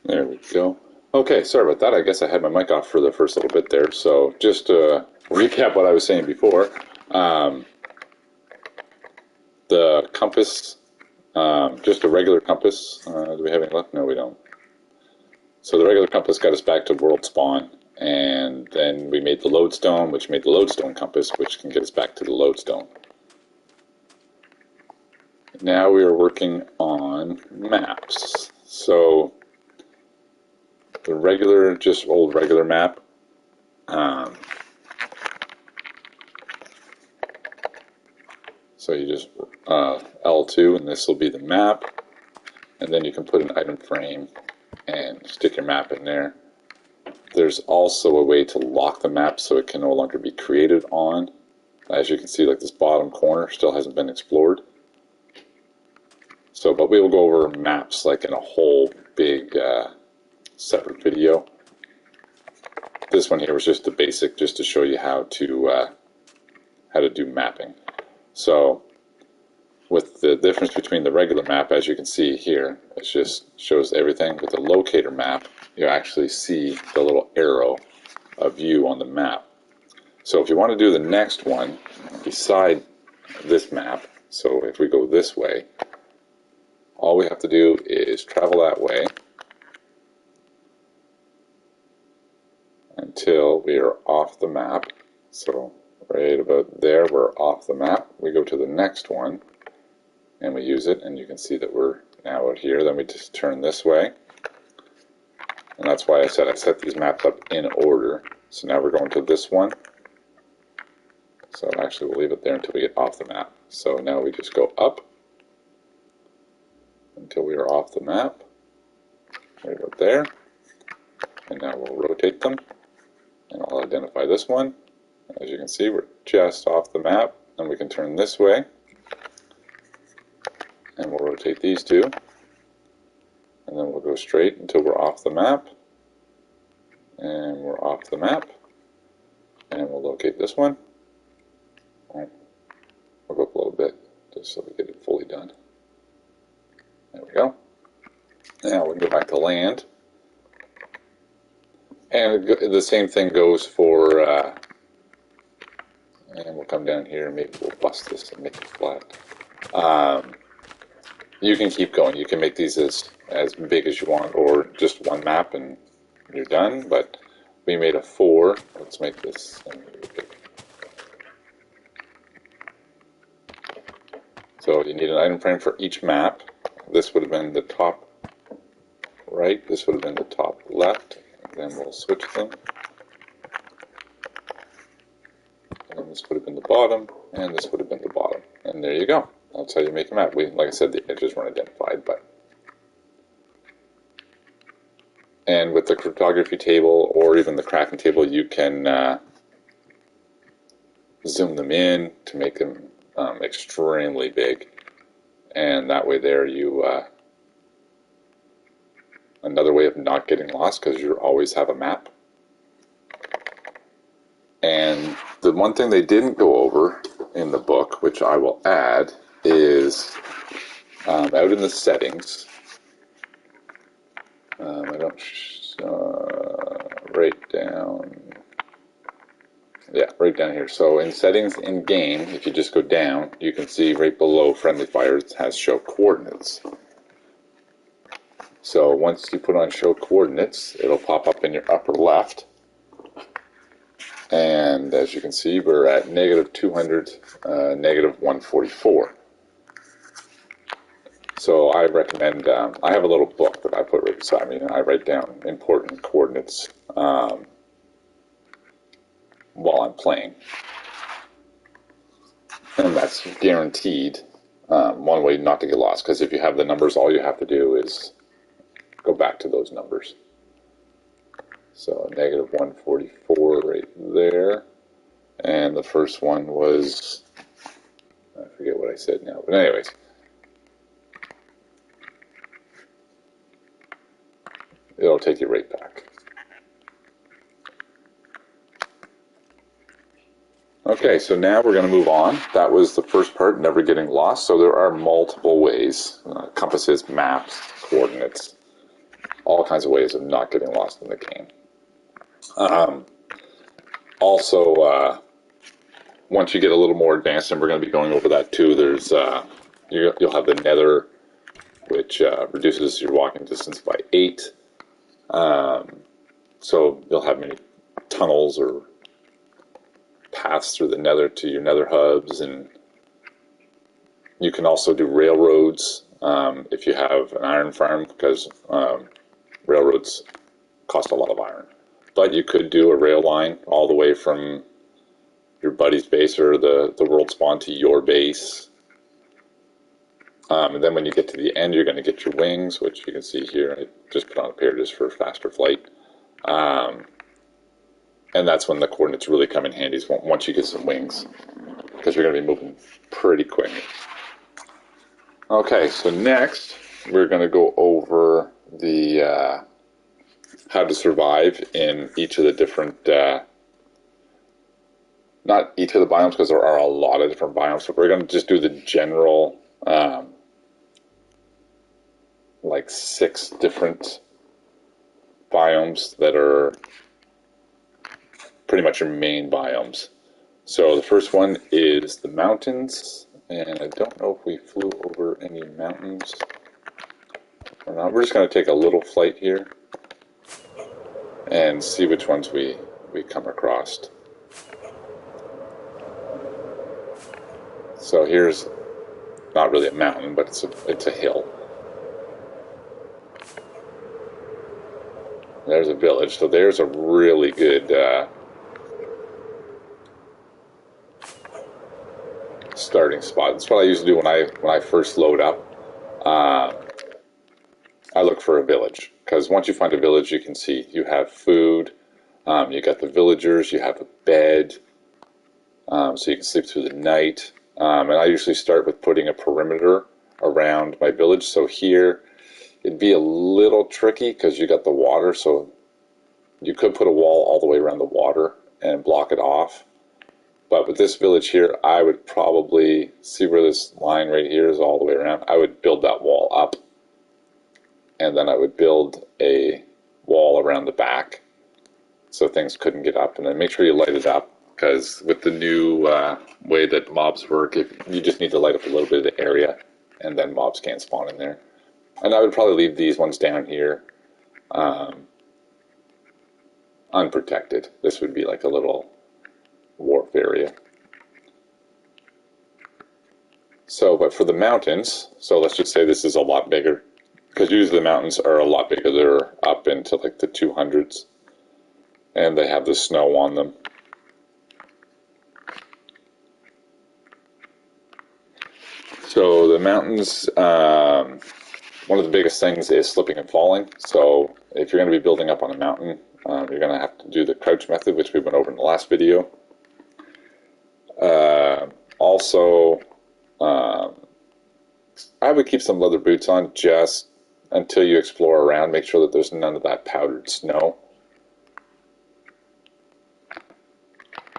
There we go. Okay, sorry about that. I guess I had my mic off for the first little bit there. So just to recap what I was saying before, um, the compass, just a regular compass. Do we have any left? No, we don't. So the regular compass got us back to world spawn, and then we made the lodestone, which made the lodestone compass, which can get us back to the lodestone. Now we are working on maps. So the regular, just old regular map. So you just L2, and this will be the map, and then you can put an item frame and stick your map in there. There's also a way to lock the map so it can no longer be created on. As you can see, like this bottom corner still hasn't been explored. So, but we will go over maps like in a whole big separate video. This one here was just the basic, just to show you how to do mapping. So, with the difference between the regular map, as you can see here, it just shows everything. With the locator map, you actually see the little arrow of you on the map. So if you want to do the next one beside this map, so if we go this way, all we have to do is travel that way until we are off the map. So right about there, we're off the map. We go to the next one and we use it, and you can see that we're now out here. Then we just turn this way, and that's why I said I set these maps up in order. So now we're going to this one. So actually we'll leave it there until we get off the map. So now we just go up until we are off the map. Right about there. And now we'll rotate them. And I'll identify this one. As you can see, we're just off the map. And we can turn this way. And we'll rotate these two. And then we'll go straight until we're off the map. And we're off the map. And we'll locate this one. We'll go up a little bit just so we get it fully done. There we go. Now we can go back to land. And the same thing goes for, and we'll come down here and maybe we'll bust this and make it flat. You can keep going. You can make these as big as you want, or just one map and you're done. But we made a 4. Let's make this big. So you need an item frame for each map. This would have been the top right, this would have been the top left, and then we'll switch them. And this would have been the bottom, and this would have been the bottom. And there you go. That's how you make a map. Like I said, the edges weren't identified, but. And with the cryptography table, or even the crafting table, you can zoom them in to make them extremely big, and that way there you another way of not getting lost, because you always have a map. And the one thing they didn't go over in the book, which I will add, is out in the settings. I don't right down. Yeah, right down here. So in settings in game, if you just go down, you can see right below friendly fire it has show coordinates. So once you put on show coordinates, it'll pop up in your upper left. And as you can see, we're at -200, -144. So I recommend, I have a little book that I put right beside me, and I write down important coordinates while I'm playing. And that's guaranteed one way not to get lost, because if you have the numbers, all you have to do is go back to those numbers. So -144 right there. And the first one was, I forget what I said now, but anyways. It'll take you right back. Okay, so now we're going to move on. That was the first part, never getting lost. So there are multiple ways, compasses, maps, coordinates. all kinds of ways of not getting lost in the game. Also, once you get a little more advanced, and we're going to be going over that too, there's you'll have the nether, which reduces your walking distance by 8. So you'll have many tunnels or paths through the nether to your nether hubs, and you can also do railroads if you have an iron farm, because railroads cost a lot of iron. But you could do a rail line all the way from your buddy's base or the world spawn to your base. And then when you get to the end, you're going to get your wings, which you can see here. I just put on a pair just for faster flight. And that's when the coordinates really come in handy, is once you get some wings, because you're going to be moving pretty quick. Okay, so next we're going to go over the how to survive in each of the different, not each of the biomes, because there are a lot of different biomes, but we're going to just do the general, like 6 different biomes that are pretty much your main biomes. So the first one is the mountains, and I don't know if we flew over any mountains or not. We're just going to take a little flight here and see which ones we come across. So here's not really a mountain, but it's a hill. There's a village, so there's a really good starting spot. That's what I used to do when I first load up. I look for a village, because once you find a village, you can see you have food, you got the villagers, you have a bed, so you can sleep through the night. And I usually start with putting a perimeter around my village. So here, it'd be a little tricky because you got the water, so you could put a wall all the way around the water and block it off. But with this village here, I would probably, see where this line right here is all the way around, I would build that wall up. And then I would build a wall around the back so things couldn't get up. And then make sure you light it up, because with the new way that mobs work, you just need to light up a little bit of the area, and then mobs can't spawn in there. And I would probably leave these ones down here unprotected. This would be like a little wharf area. So, but for the mountains, so let's just say this is a lot bigger, because usually the mountains are a lot bigger. They're up into like the 200s, and they have the snow on them. So the mountains, one of the biggest things is slipping and falling. So if you're going to be building up on a mountain, you're going to have to do the crouch method, which we went over in the last video. Also, I would keep some leather boots on just until you explore around. Make sure that there's none of that powdered snow.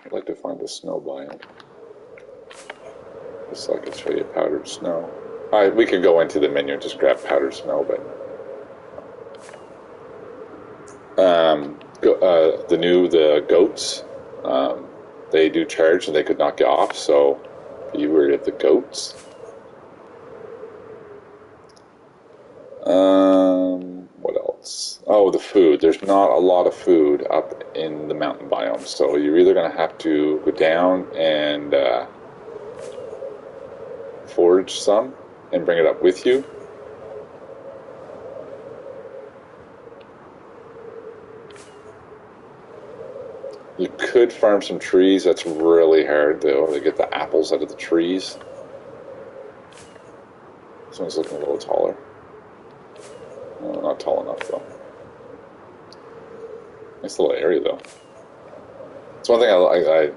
I'd like to find the snow biome, just so I can show you powdered snow. Alright, we could go into the menu and just grab powdered snow, but the goats, they do charge and they could knock you off, so be wary of the goats. What else? Oh, the food. There's not a lot of food up in the mountain biome, so you're either going to have to go down and forage some and bring it up with you. You could farm some trees. That's really hard though, to get the apples out of the trees. This one's looking a little taller. No, not tall enough though. Nice little area though. It's one thing I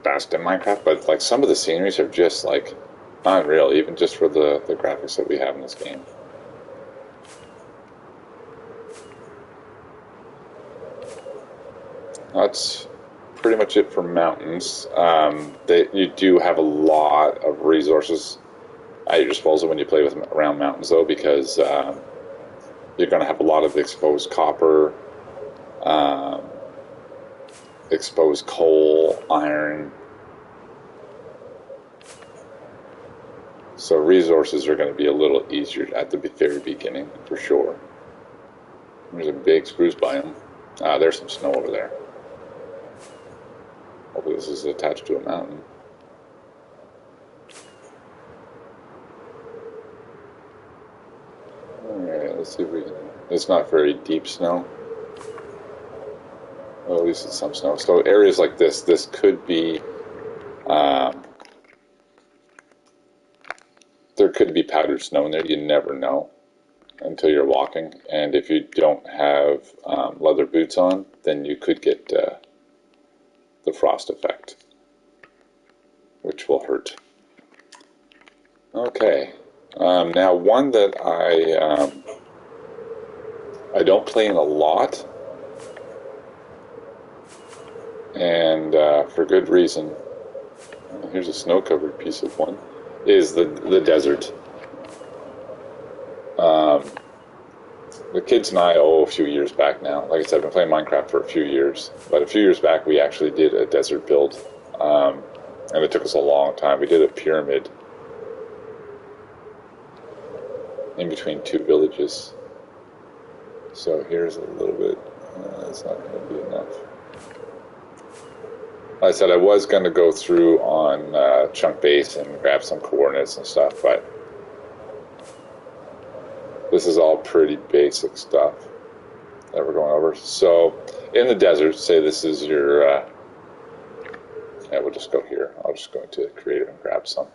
best in Minecraft, but like some of the sceneries are just like unreal, even just for the graphics that we have in this game. That's pretty much it for mountains. You do have a lot of resources at your disposal when you play with around mountains, though, because you're going to have a lot of exposed copper, exposed coal, iron. So resources are going to be a little easier at the very beginning, for sure. There's a big spruce biome. There's some snow over there. Hopefully this is attached to a mountain. Alright, let's see if we can... It's not very deep snow. Well, at least it's some snow. So areas like this could be... there could be powdered snow in there. You never know until you're walking. And if you don't have leather boots on, then you could get the frost effect, which will hurt. Okay. Now, one that I don't play in a lot, and for good reason. Here's a snow-covered piece of one. Is the desert. The kids and I, a few years back now, like I said, I've been playing Minecraft for a few years, but a few years back we actually did a desert build, and it took us a long time. We did a pyramid in between two villages. So here's a little bit. It's not going to be enough. Like I said, I was going to go through on Chunk Base and grab some coordinates and stuff, but this is all pretty basic stuff that we're going over. So in the desert, say this is your, yeah, we'll just go here. I'll just go into Creative and grab some.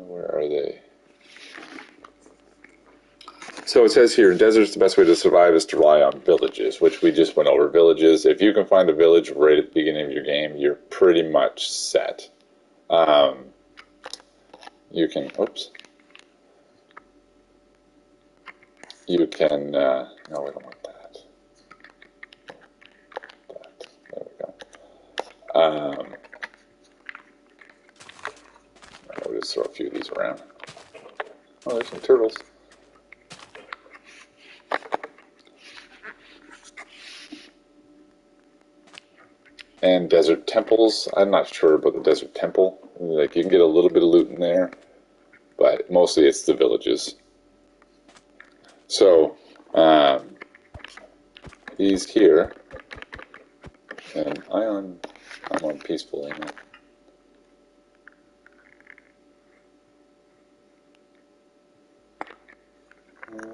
Where are they? So it says here, in deserts, the best way to survive is to rely on villages, which we just went over. Villages, if you can find a village right at the beginning of your game, you're pretty much set. You can, you can, no, we don't want that. There we go. We'll just throw a few of these around. Oh, there's some turtles. And desert temples. I'm not sure about the desert temple. Like, you can get a little bit of loot in there, but mostly it's the villages. So, these here, and I'm on peaceful anyway.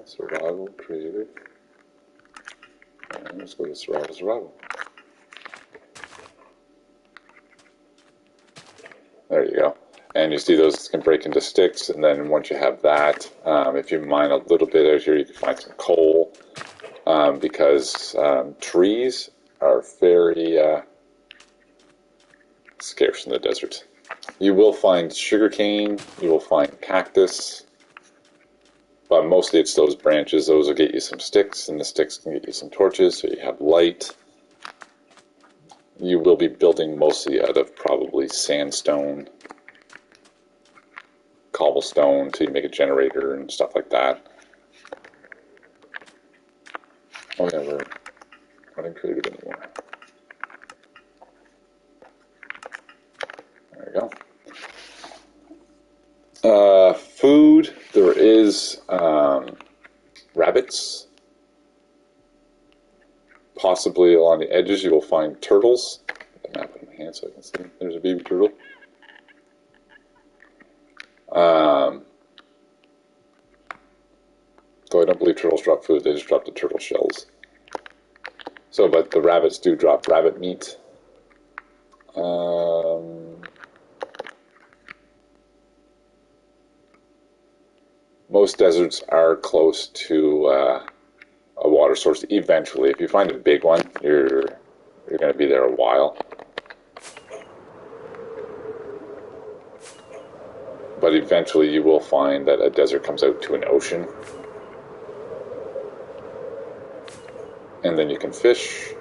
Survival, creative. And let's go to survival. There you go. And you see those can break into sticks, and then once you have that, if you mine a little bit out here, you can find some coal, because trees are very scarce in the desert. You will find sugarcane, you will find cactus, but mostly it's those branches. Those will get you some sticks, and the sticks can get you some torches, so you have light. You will be building mostly out of probably sandstone, cobblestone, till you make a generator and stuff like that. Oh yeah, we're not in creative anymore. There we go. Food, there is rabbits. Possibly along the edges you will find turtles. Put the map in my hand so I can see. There's a baby turtle. Though I don't believe turtles drop food, they just drop the turtle shells. So, but the rabbits do drop rabbit meat. Most deserts are close to a water source eventually. If you find a big one, you're going to be there a while. But eventually you will find that a desert comes out to an ocean. And then you can fish.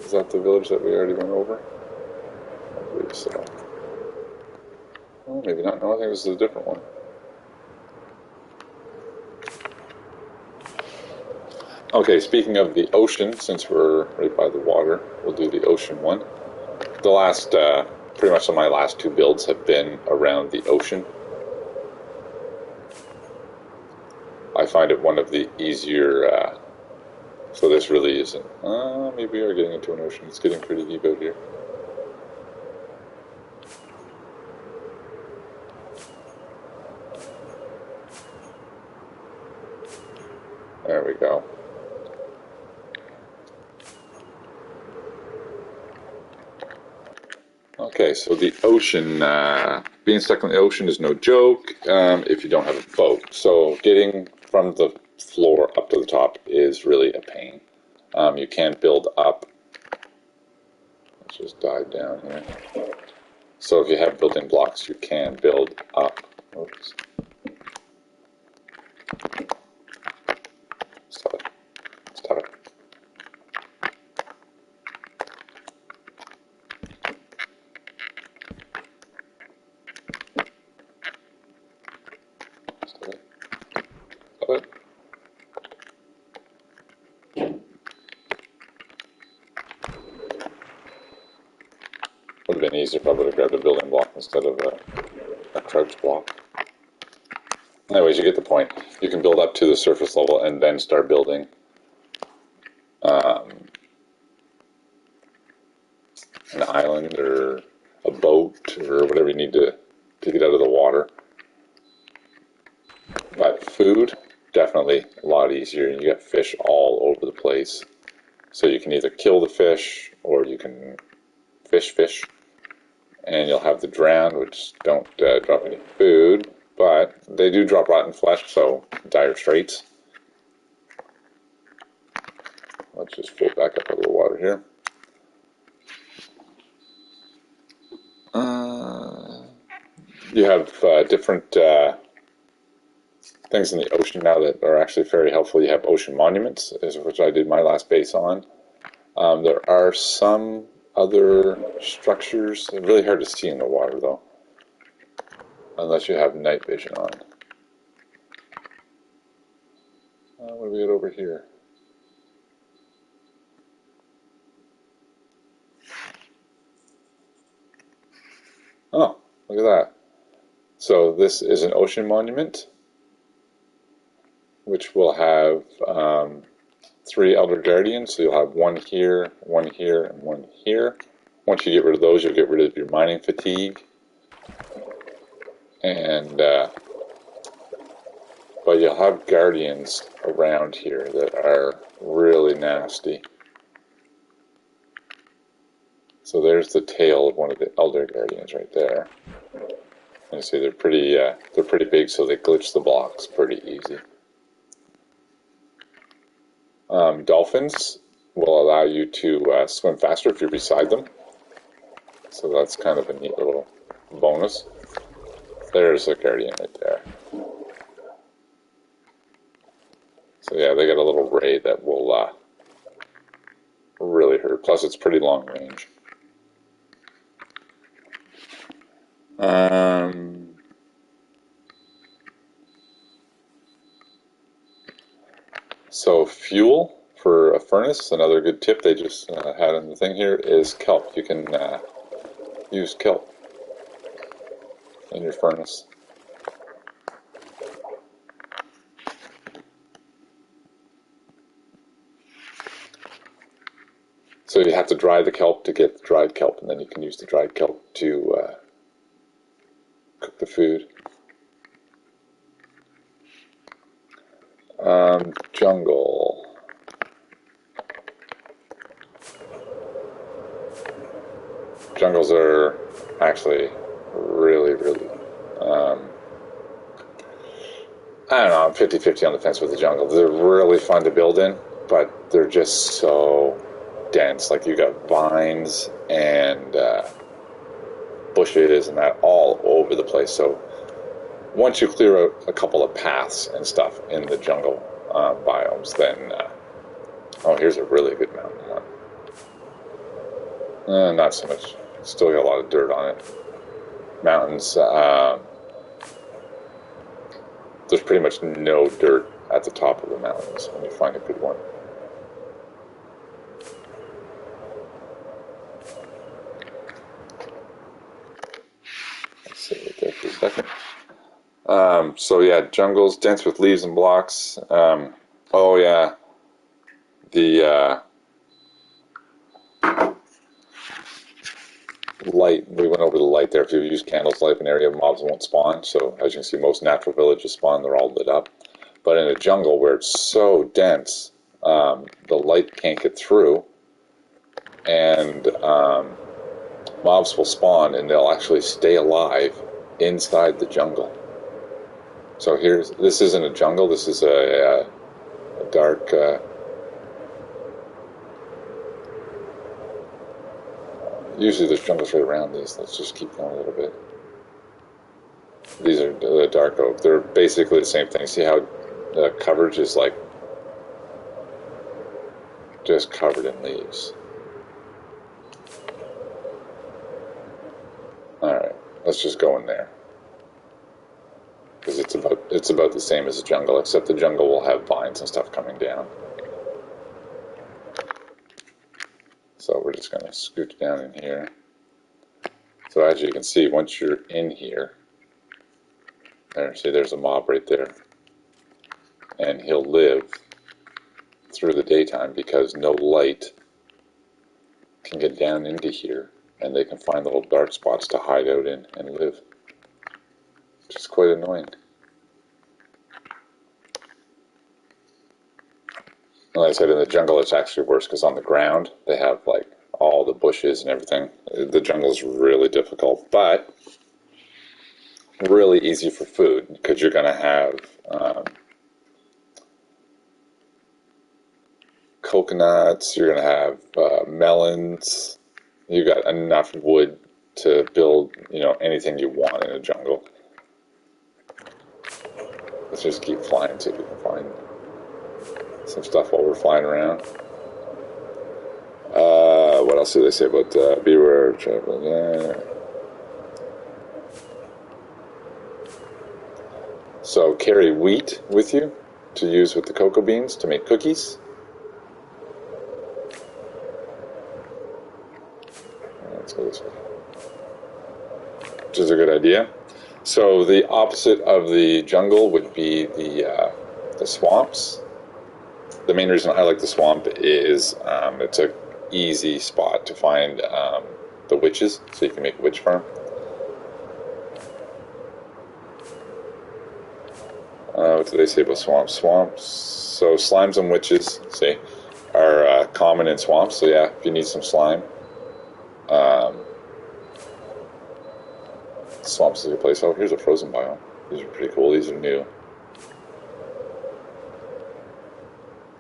Is that the village that we already went over? I believe so. Well, maybe not. No, I think this is a different one. Okay, speaking of the ocean, since we're right by the water, we'll do the ocean one. The last, pretty much my last two builds have been around the ocean. I find it one of the easier, so this really isn't, maybe we are getting into an ocean. It's getting pretty deep out here. There we go. Okay, so the ocean, being stuck in the ocean is no joke if you don't have a boat. So getting from the floor up to the top is really a pain. You can't build up. Let's just dive down here. So if you have building blocks, you can build up. Oops. Stop it. Stop it. Stop it. Stop it. Would have been easier probably to grab a building block instead of a crouch block. Anyways, you get the point. You can build up to the surface level and then start building an island or a boat or whatever you need to get out of the water. But food, definitely a lot easier. You get fish all over the place. So you can either kill the fish or you can fish. And you'll have the drowned, which don't drop any food, but they do drop rotten flesh, so dire straits. Let's just float back up out of the water here. You have different things in the ocean now that are actually very helpful. You have ocean monuments, which I did my last base on. There are some other structures. They're really hard to see in the water, though, unless you have night vision on. What do we got over here? Oh, look at that. So this is an ocean monument, which will have 3 Elder Guardians. So you'll have one here, and one here. Once you get rid of those, you'll get rid of your mining fatigue. And but you'll have guardians around here that are really nasty. So there's the tail of one of the Elder Guardians right there. And you see they're pretty big, so they glitch the blocks pretty easy. Dolphins will allow you to swim faster if you're beside them. So that's kind of a neat little bonus. There's a guardian right there. So yeah, they got a little ray that will really hurt. Plus, it's pretty long range. So fuel for a furnace, another good tip they just had in the thing here is kelp. You can use kelp in your furnace. So you have to dry the kelp to get the dried kelp, and then you can use the dried kelp to cook the food. Jungle. Jungles are actually really, I don't know, I'm 50-50 on the fence with the jungle. They're really fun to build in, but they're just so dense. Like you got vines and bushes and that all over the place. So once you clear out a couple of paths and stuff in the jungle biomes, then oh, here's a really good mountain one. Not so much. Still got a lot of dirt on it. Mountains, there's pretty much no dirt at the top of the mountains when you find a good one. Let's sit right there for a second. So yeah, jungles dense with leaves and blocks. Oh yeah, the light. We went over the light there. If you use candles light an area, mobs won't spawn. So as you can see, most natural villages spawn. They're all lit up. But in a jungle where it's so dense, the light can't get through, and mobs will spawn, and they'll actually stay alive inside the jungle. So this isn't a jungle. This is a dark. Usually there's jungles right around these. Let's just keep going a little bit. These are the dark oak. They're basically the same thing. See how the coverage is like just covered in leaves. Alright, let's just go in there. Because it's about the same as the jungle, except the jungle will have vines and stuff coming down. So we're just going to scoot down in here. So as you can see, once you're in here, there's a mob right there. And he'll live through the daytime because no light can get down into here, and they can find little dark spots to hide out in and live, which is quite annoying. And like I said, in the jungle it's actually worse because on the ground they have like all the bushes and everything. The jungle is really difficult, but really easy for food because you're going to have coconuts, you're going to have melons. You got enough wood to build, anything you want in a jungle. Let's just keep flying, see if we can find some stuff while we're flying around. What else do they say about beware of travel? Yeah. So carry wheat with you to use with the cocoa beans to make cookies. Let's go this way. Which is a good idea. So the opposite of the jungle would be the swamps. The main reason I like the swamp is it's a easy spot to find the witches, so you can make a witch farm. What do they say about swamps? Swamps. So slimes and witches, see, are common in swamps. So yeah, if you need some slime, swamps is a good place. Oh, here's a frozen biome. These are pretty cool. These are new.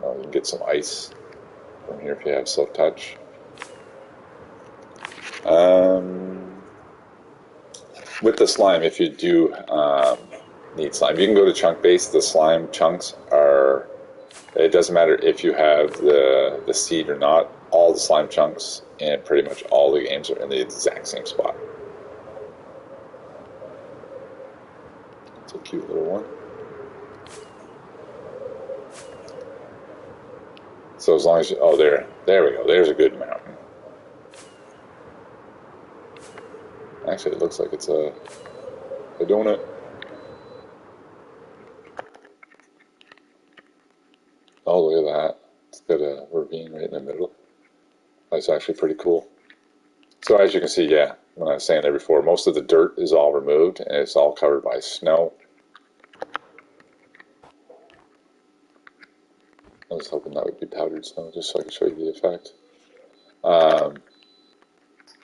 You can get some ice from here if you have self touch. With the slime, if you do need slime, you can go to chunk base. The slime chunks are, it doesn't matter if you have the seed or not, all the slime chunks in pretty much all the games are in the exact same spot. It's a cute little one. So as long as you, there we go, there's a good mountain. Actually, it looks like it's a donut. Oh, look at that. It's got a ravine right in the middle. That's actually pretty cool. So as you can see, yeah, when I was saying there before, most of the dirt is all removed and it's all covered by snow. I was hoping that would be powdered snow just so I could show you the effect.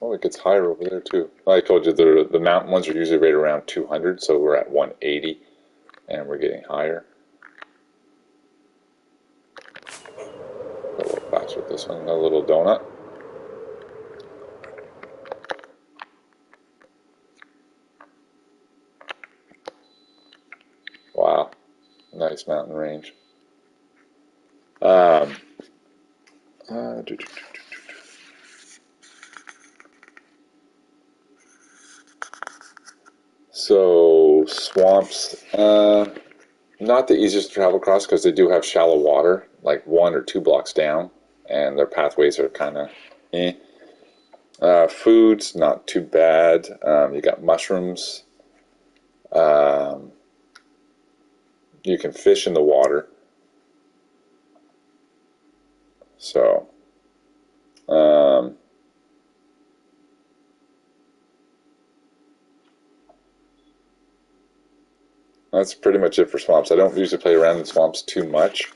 Oh, it gets higher over there too. Like I told you, the mountain ones are usually right around 200, so we're at 180 and we're getting higher. Go a little faster with this one, a little donut. Wow, nice mountain range. So swamps, not the easiest to travel across because they do have shallow water, like 1 or 2 blocks down, and their pathways are kind of eh. Food's not too bad. You got mushrooms. Um, you can fish in the water. So, um, that's pretty much it for swamps. I don't usually play around in swamps too much.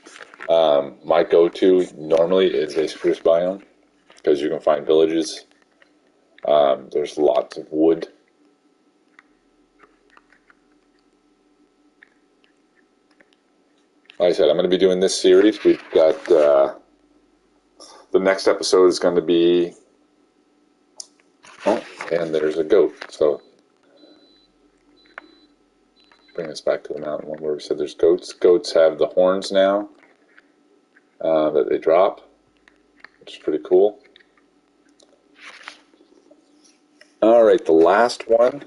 My go-to normally is a spruce biome because you can find villages. There's lots of wood. Like I said, I'm going to be doing this series. We've got the next episode is going to be, oh, and there's a goat. So bring us back to the mountain one where we said there's goats. Goats have the horns now that they drop, which is pretty cool. All right, the last one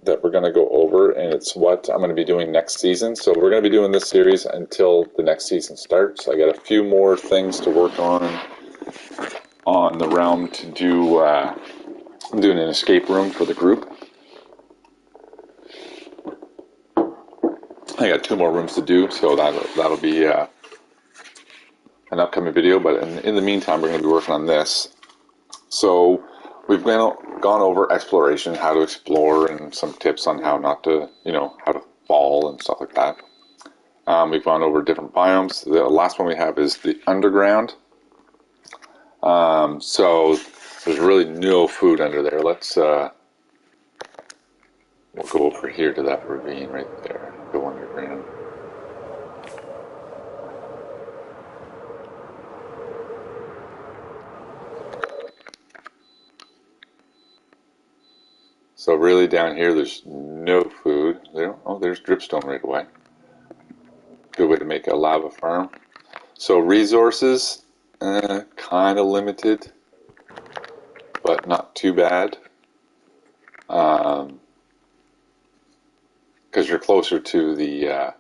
that we're going to go over, and it's what I'm going to be doing next season. So we're going to be doing this series until the next season starts. I got a few more things to work on the realm to do. I'm doing an escape room for the group. I got 2 more rooms to do, so that'll be an upcoming video. But in the meantime, we're going to be working on this. So we've gone over exploration, how to explore, and some tips on how not to, how to fall and stuff like that. We've gone over different biomes. The last one we have is the underground. So there's really no food under there. We'll go over here to that ravine right there. Go underground. So really down here, there's no food. There's dripstone right away. Good way to make a lava farm. So resources, kind of limited, but not too bad. Because you're closer to the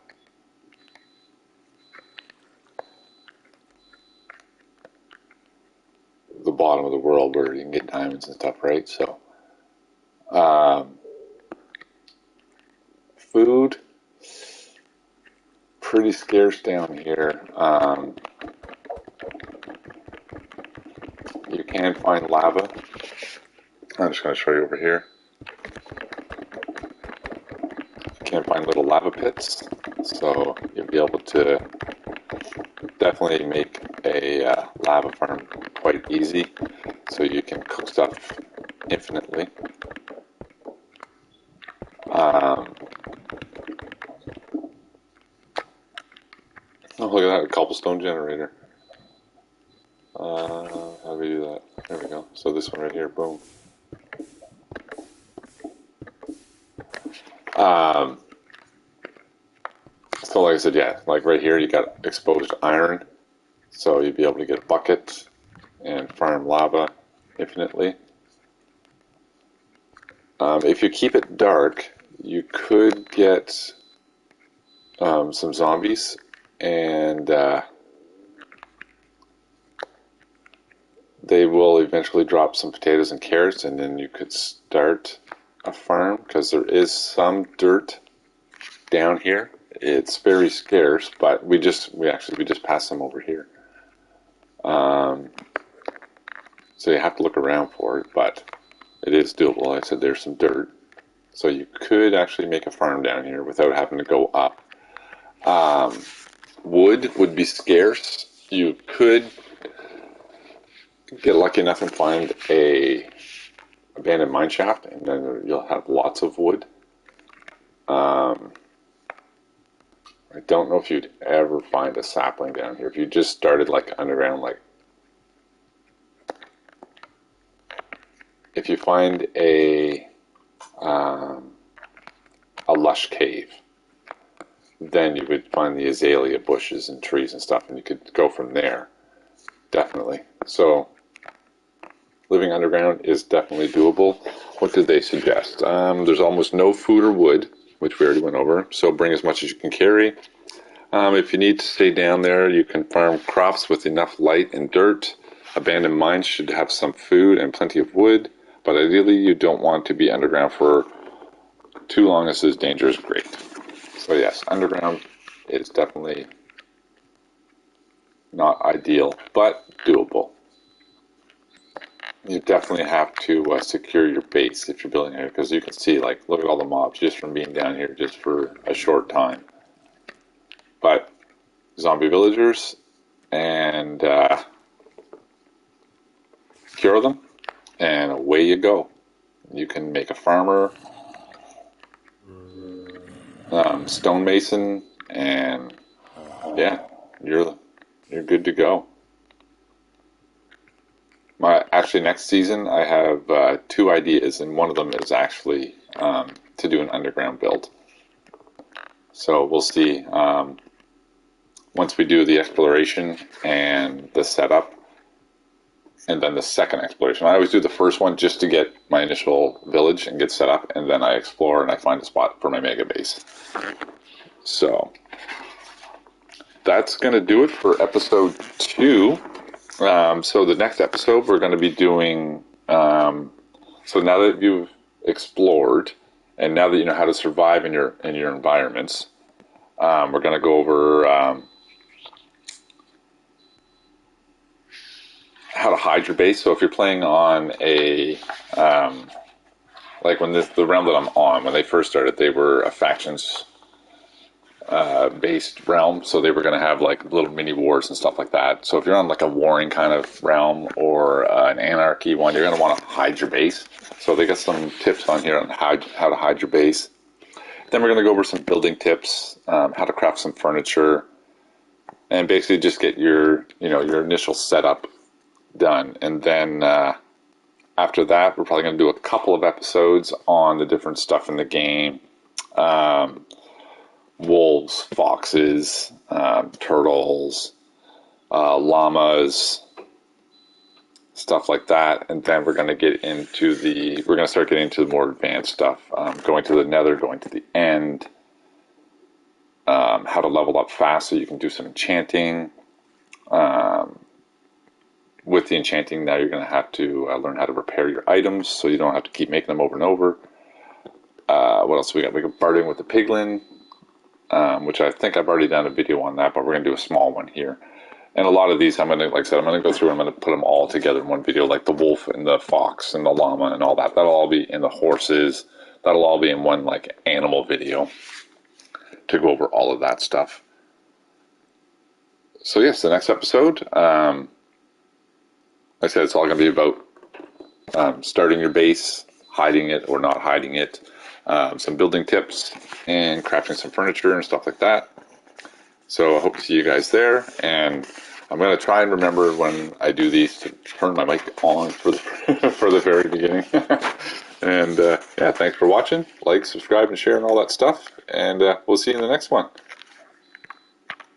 bottom of the world where you can get diamonds and stuff, right? So, food, pretty scarce down here. You can find lava. I'm just going to show you over here. You can find little lava pits, so you'll be able to definitely make a lava farm quite easy, so you can cook stuff infinitely. Oh, look at that, a cobblestone generator. How do we do that? There we go. So this one right here, boom. So like I said, yeah, like right here you got exposed iron, so you'd be able to get a bucket and farm lava infinitely. If you keep it dark, you could get some zombies, and they will eventually drop some potatoes and carrots, and then you could start a farm, because there is some dirt down here. It's very scarce, but we just passed some over here. So you have to look around for it, but it is doable. Like I said, there's some dirt, so you could actually make a farm down here without having to go up. Wood would be scarce. You could get lucky enough and find a abandoned mine shaft, and then you'll have lots of wood. I don't know if you'd ever find a sapling down here. If you just started like underground, like if you find a lush cave, then you would find the azalea bushes and trees and stuff, and you could go from there. Definitely. So living underground is definitely doable. What did they suggest? There's almost no food or wood, which we already went over, so bring as much as you can carry. If you need to stay down there, you can farm crops with enough light and dirt. Abandoned mines should have some food and plenty of wood, but ideally you don't want to be underground for too long as this danger is great. So yes, underground is definitely not ideal, but doable. You definitely have to secure your base if you're building here, because you can see, like, look at all the mobs just from being down here just for a short time. But zombie villagers, and cure them, and away you go. You can make a farmer, stonemason, and yeah, you're good to go. Actually, next season I have 2 ideas, and one of them is actually to do an underground build. So we'll see. Once we do the exploration and the setup, and then the second exploration. I always do the first one just to get my initial village and get set up, and then I explore and I find a spot for my mega base. So that's going to do it for episode 2. So the next episode we're going to be doing, so now that you've explored and now that you know how to survive in your environments, we're going to go over how to hide your base. So if you're playing on a, like when the realm that I'm on, when they first started, they were a factions based realm, so they were going to have like little mini wars and stuff like that. So if you're on like a warring kind of realm or an anarchy one, you're going to want to hide your base. So they got some tips on here on how to hide your base. Then we're going to go over some building tips, how to craft some furniture, and basically just get your your initial setup done. And then after that, we're probably going to do a couple of episodes on the different stuff in the game. Wolves, foxes, turtles, llamas, stuff like that. And then we're going to get into we're going to start getting into the more advanced stuff, going to the nether, going to the end, how to level up fast so you can do some enchanting. With the enchanting, now you're going to have to learn how to repair your items so you don't have to keep making them over and over. What else we got? We got barding with the piglin, which I think I've already done a video on that, but we're going to do a small one here. And a lot of these, I'm going to, like I said, I'm going to go through and I'm going to put them all together in one video, like the wolf and the fox and the llama and all that. That'll all be in the horses. That'll all be in one like animal video to go over all of that stuff. So yes, the next episode, like I said, it's all going to be about starting your base, hiding it or not hiding it, some building tips, and crafting some furniture and stuff like that. So I hope to see you guys there, and I'm going to try and remember when I do these to turn my mic on for the for the very beginning. And yeah, thanks for watching. Like, subscribe, and share, and all that stuff. And we'll see you in the next one.